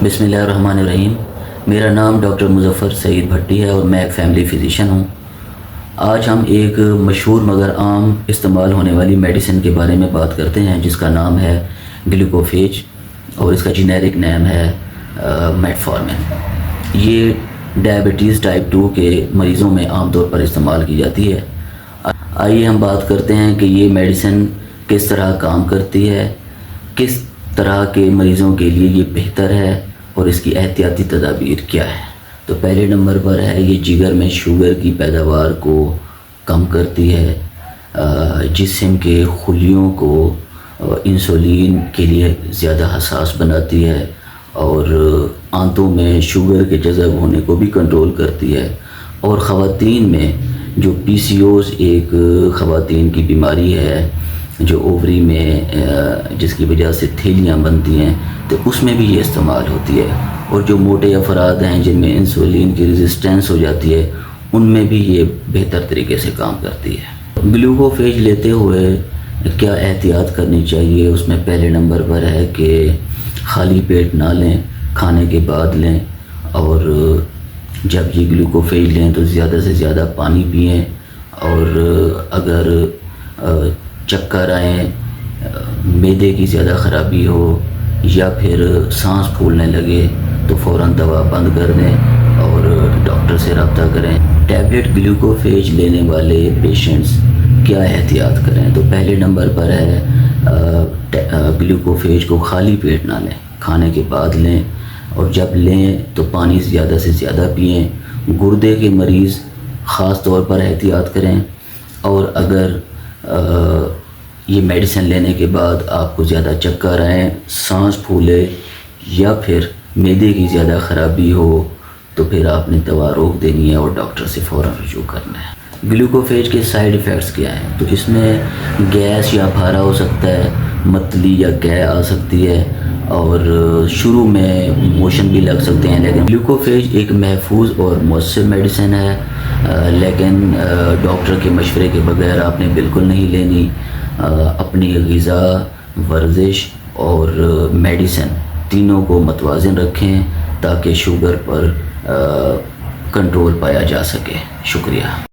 बिस्मिल्लाहिर्रहमानिर्रहीम। मेरा नाम डॉक्टर मुज़फ़्फ़र सईद भट्टी है और मैं एक फैमिली फ़िज़िशियन हूँ। आज हम एक मशहूर मगर आम इस्तेमाल होने वाली मेडिसिन के बारे में बात करते हैं जिसका नाम है ग्लूकोफेज और इसका जेनेरिक नेम है मेटफॉर्मिन। ये डायबिटीज़ टाइप 2 के मरीज़ों में आम तौर पर इस्तेमाल की जाती है। आइए हम बात करते हैं कि ये मेडिसिन किस तरह काम करती है, किस तरह के मरीज़ों के लिए ये बेहतर है और इसकी एहतियाती तदाबीर क्या है। तो पहले नंबर पर है ये जिगर में शुगर की पैदावार को कम करती है, जिस्म के खुलियों को इंसुलिन के लिए ज़्यादा हसास बनाती है और आंतों में शुगर के जज़ब होने को भी कंट्रोल करती है। और ख़वातीन में जो PCOS एक ख़वातीन की बीमारी है जो ओवरी में जिसकी वजह से थैलियाँ बनती हैं, तो उसमें भी ये इस्तेमाल होती है। और जो मोटे अफराद हैं जिनमें इंसुलिन की रेजिस्टेंस हो जाती है, उनमें भी ये बेहतर तरीके से काम करती है। ग्लूकोफेज लेते हुए क्या एहतियात करनी चाहिए, उसमें पहले नंबर पर है कि खाली पेट ना लें, खाने के बाद लें। और जब ये ग्लूकोफेज लें तो ज़्यादा से ज़्यादा पानी पिएं। और अगर चक्कर आए, मैदे की ज़्यादा ख़राबी हो या फिर सांस फूलने लगे तो फ़ौरन दवा बंद कर दें और डॉक्टर से रब्ता करें। टैबलेट ग्लूकोफेज लेने वाले पेशेंट्स क्या एहतियात करें, तो पहले नंबर पर है ग्लूकोफेज को खाली पेट ना लें, खाने के बाद लें। और जब लें तो पानी ज़्यादा से ज़्यादा पिएं। गुर्दे के मरीज़ ख़ास तौर पर एहतियात करें। और अगर ये मेडिसिन लेने के बाद आपको ज़्यादा चक्कर आए, सांस फूले या फिर मैदे की ज़्यादा ख़राबी हो तो फिर आपने दवा रोक देनी है और डॉक्टर से फ़ौरन रुजू करना है। ग्लूकोफेज के साइड इफ़ेक्ट्स क्या हैं, तो इसमें गैस या फारा हो सकता है, मतली या कै आ सकती है और शुरू में मोशन भी लग सकते हैं। लेकिन ग्लूकोफेज एक महफूज और मौसर मेडिसिन है, लेकिन डॉक्टर के मशवरे के बगैर आपने बिल्कुल नहीं लेनी। अपनी ग़िज़ा, वर्जिश और मेडिसिन तीनों को मतवाज़िन रखें ताकि शुगर पर कंट्रोल पाया जा सके। शुक्रिया।